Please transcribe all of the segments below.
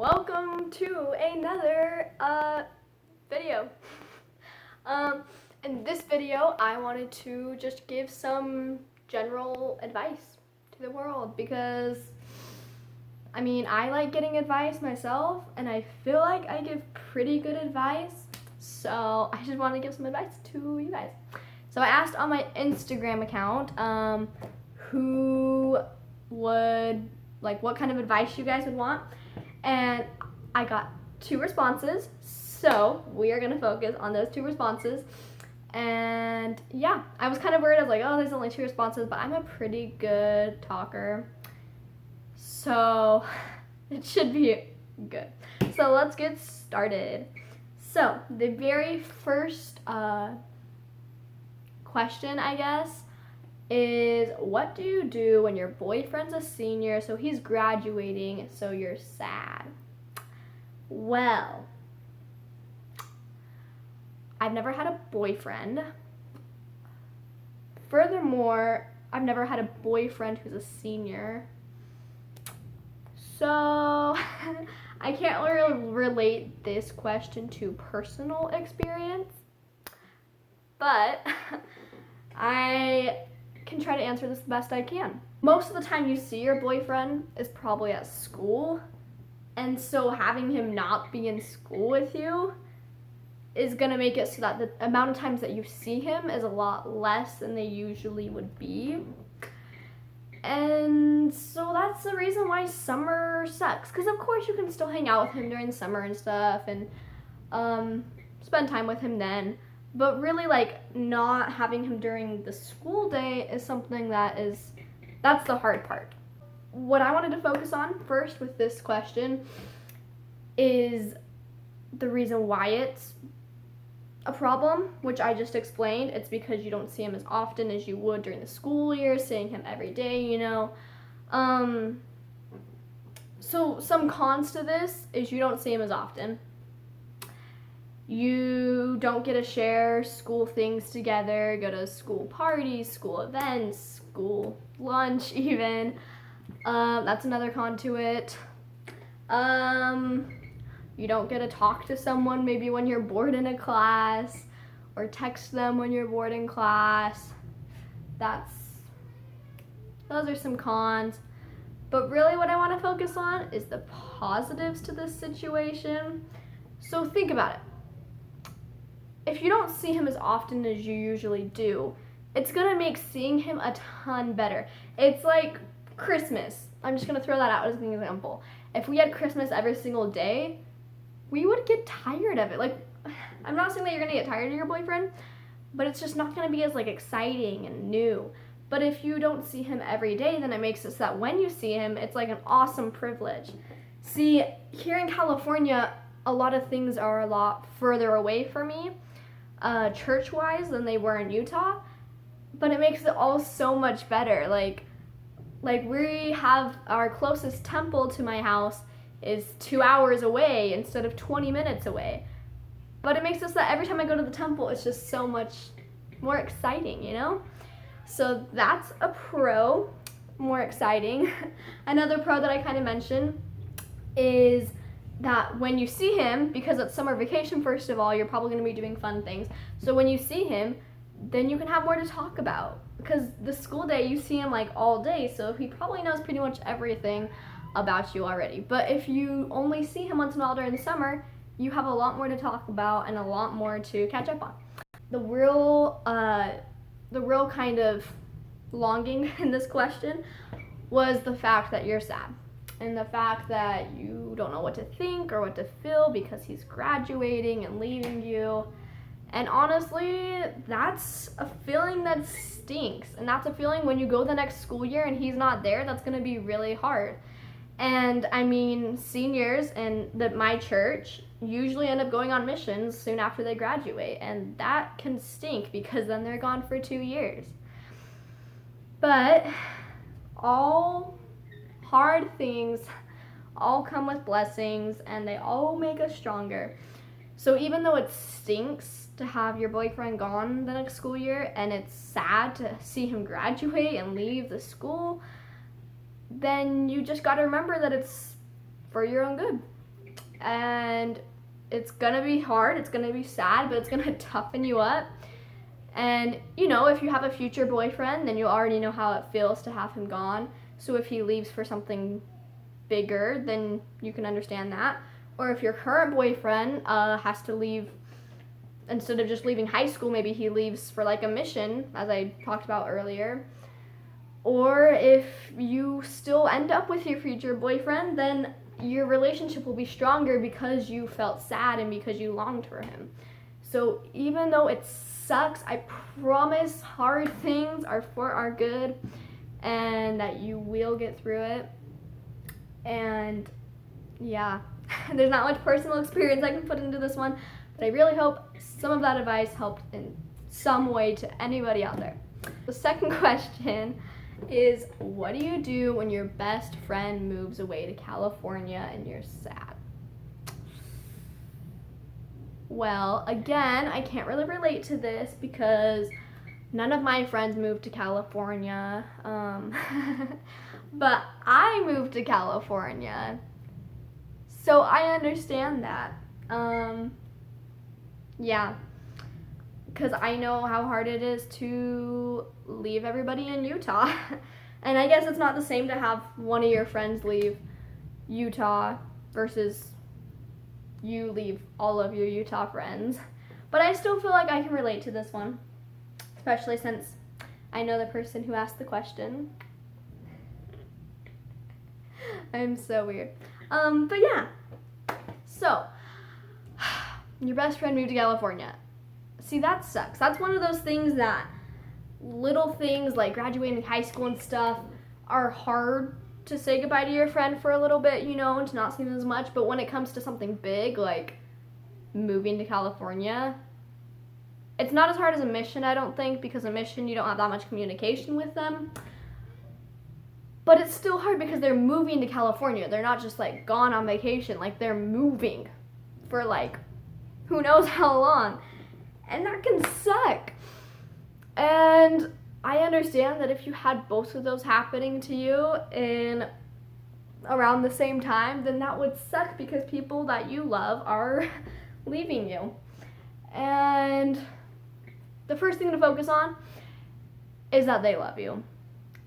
welcome to another video. In this video, I wanted to just give some general advice to the world because, I like getting advice myself, and I feel like I give pretty good advice, so I just want to give some advice to you guys. So I asked on my Instagram account what kind of advice you guys would want, and I got 2 responses, so we are going to focus on those 2 responses. And yeah, I was kind of worried. I was like, oh, there's only 2 responses, but I'm a pretty good talker, so it should be good. So let's get started. So the very first question, I guess, is what do you do when your boyfriend's a senior, so he's graduating, so you're sad? Well, I've never had a boyfriend. Furthermore, I've never had a boyfriend who's a senior. So I can't really relate this question to personal experience, but I can try to answer this the best I can. Most of the time you see your boyfriend is probably at school, and so having him not be in school with you is gonna make it so that the amount of times that you see him is a lot less than they usually would be. And so that's the reason why summer sucks, because of course you can still hang out with him during the summer and stuff, and spend time with him then. But really, not having him during the school day is something that's the hard part. What I wanted to focus on first with this question is the reason why it's a problem, which I just explained. It's because you don't see him as often as you would during the school year, seeing him every day, So some cons to this is you don't see him as often. You don't get to share school things together, go to school parties, school events, school lunch even. That's another con to it. You don't get to talk to someone maybe when you're bored in a class, or text them when you're bored in class. Those are some cons. But really what I want to focus on is the positives to this situation. So think about it. If you don't see him as often as you usually do, it's gonna make seeing him a ton better. It's like Christmas. I'm just gonna throw that out as an example. If we had Christmas every single day, we would get tired of it. I'm not saying that you're gonna get tired of your boyfriend, but it's just not gonna be as exciting and new. But if you don't see him every day, then it makes it so that when you see him, it's like an awesome privilege. See, here in California, a lot of things are a lot further away from me, church-wise, than they were in Utah, but it makes it all so much better. Like we have our closest temple to my house is 2 hours away instead of 20 minutes away. But it makes it so that every time I go to the temple, it's just so much more exciting, So that's a pro, more exciting. Another pro that I kind of mentioned is that when you see him, because it's summer vacation, first of all, you're probably going to be doing fun things. So when you see him, then you can have more to talk about. Because the school day, you see him all day, so he probably knows pretty much everything about you already. But if you only see him once in a while during the summer, you have a lot more to talk about and a lot more to catch up on. The real kind of longing in this question was the fact that you're sad. And the fact that you don't know what to think or what to feel because he's graduating and leaving you. And honestly, that's a feeling that stinks. And that's a feeling when you go the next school year and he's not there, that's going to be really hard. And seniors in my church usually end up going on missions soon after they graduate. And that can stink because then they're gone for 2 years. But all hard things all come with blessings, and they all make us stronger. So even though it stinks to have your boyfriend gone the next school year, and it's sad to see him graduate and leave the school, then you just got to remember that it's for your own good. and it's gonna be hard, it's gonna be sad, but it's gonna toughen you up. And you know, if you have a future boyfriend, then you already know how it feels to have him gone. So if he leaves for something bigger, then you can understand that. Or if your current boyfriend has to leave, instead of just leaving high school, maybe he leaves for like a mission, as I talked about earlier. Or if you still end up with your future boyfriend, then your relationship will be stronger because you felt sad and because you longed for him. So even though it sucks, I promise hard things are for our good and that you will get through it. And yeah, there's not much personal experience I can put into this one, but I really hope some of that advice helped in some way to anybody out there. The second question is, what do you do when your best friend moves away to California and you're sad? Well, again, I can't really relate to this because none of my friends moved to California, but I moved to California, so I understand that. Yeah, because I know how hard it is to leave everybody in Utah. And I guess it's not the same to have one of your friends leave Utah versus you leave all of your Utah friends. But I still feel like I can relate to this one, especially since I know the person who asked the question. I'm so weird. But yeah, so your best friend moved to California. See, that sucks. That's one of those things that little things like graduating high school and stuff are hard to say goodbye to your friend for a little bit, you know, and to not see them as much. But when it comes to something big like moving to California, it's not as hard as a mission, I don't think, because a mission you don't have that much communication with them. But it's still hard because they're moving to California. They're not just like gone on vacation, like they're moving for like who knows how long. And that can suck. And I understand that if you had both of those happening to you in around the same time, then that would suck because people that you love are leaving you. And the first thing to focus on is that they love you.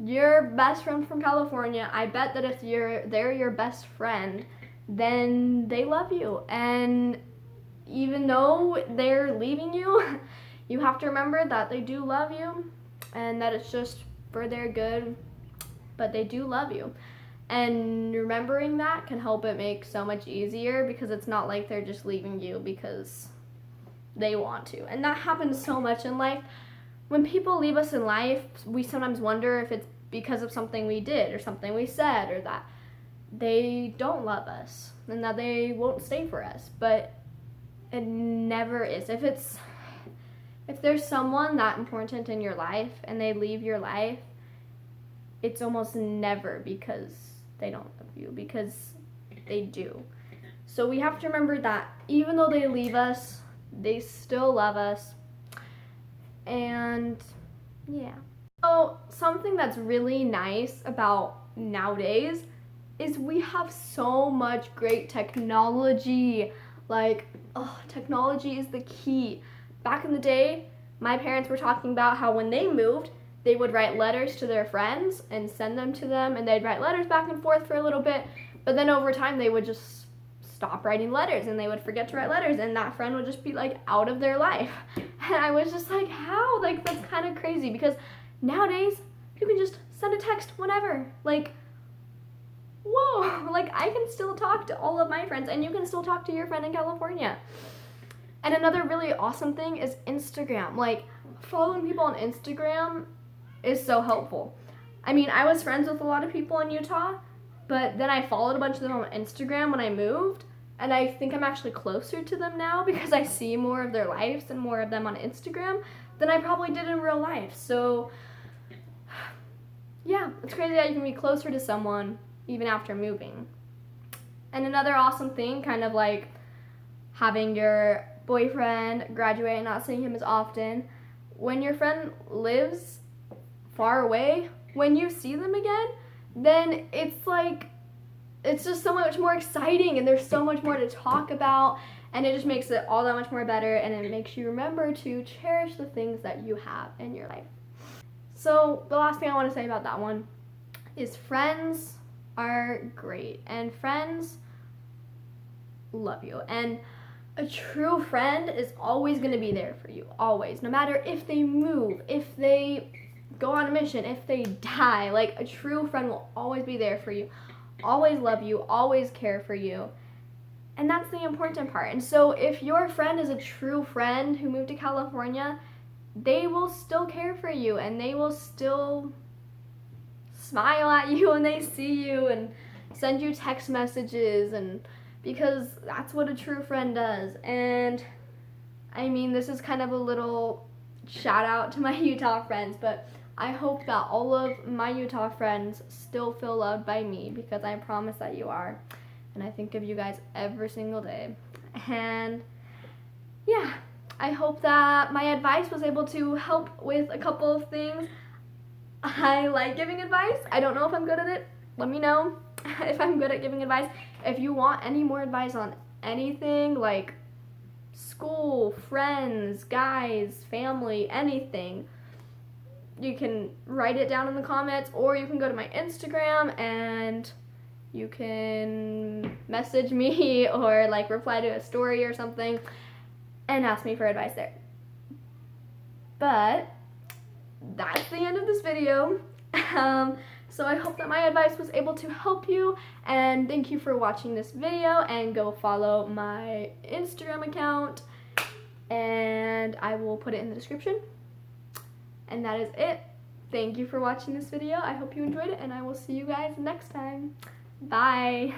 Your best friend from California, I bet that if they're your best friend, then they love you. And even though they're leaving you, you have to remember that they do love you and that it's just for their good, but they do love you. And remembering that can help it make so much easier because it's not like they're just leaving you because they want to. And that happens so much in life. When people leave us in life, we sometimes wonder if it's because of something we did or something we said, or that they don't love us and that they won't stay for us. But it never is. If there's someone that important in your life and they leave your life, it's almost never because they don't love you, because they do. So we have to remember that even though they leave us, they still love us. And yeah. So something that's really nice about nowadays is we have so much great technology. Like, technology is the key. Back in the day, my parents were talking about how when they moved, they would write letters to their friends and send them to them, and they'd write letters back and forth for a little bit, but then over time they would just stop writing letters and they would forget to write letters, and that friend would just be like out of their life. And I was just like, how? Like, that's kind of crazy because nowadays you can just send a text whenever. Like, whoa, like I can still talk to all of my friends and you can still talk to your friend in California. And another really awesome thing is Instagram. Like, following people on Instagram is so helpful. I mean, I was friends with a lot of people in Utah, but then I followed a bunch of them on Instagram when I moved, and I think I'm actually closer to them now because I see more of their lives and more of them on Instagram than I probably did in real life. So, yeah, it's crazy that you can be closer to someone even after moving. And another awesome thing, kind of like having your boyfriend graduate and not seeing him as often, when your friend lives far away, when you see them again, then it's like it's just so much more exciting, and there's so much more to talk about, and it just makes it all that much more better, and it makes you remember to cherish the things that you have in your life. So the last thing I want to say about that one is friends are great, and friends love you, and a true friend is always going to be there for you, always, no matter if they move, if they go on a mission, if they die. Like, a true friend will always be there for you, always love you, always care for you, and that's the important part. And so if your friend is a true friend who moved to California, they will still care for you, and they will still smile at you when they see you and send you text messages, and because that's what a true friend does. And I mean, this is kind of a little shout out to my Utah friends, but I hope that all of my Utah friends still feel loved by me, because I promise that you are, and I think of you guys every single day. And yeah, I hope that my advice was able to help with a couple of things. I like giving advice. I don't know if I'm good at it. Let me know if I'm good at giving advice. If you want any more advice on anything, like school, friends, guys, family, anything, you can write it down in the comments, or you can go to my Instagram and you can message me or like reply to a story or something and ask me for advice there. But that's the end of this video. So I hope that my advice was able to help you, and thank you for watching this video, and go follow my Instagram account, and I will put it in the description. And that is it. Thank you for watching this video. I hope you enjoyed it, and I will see you guys next time. Bye.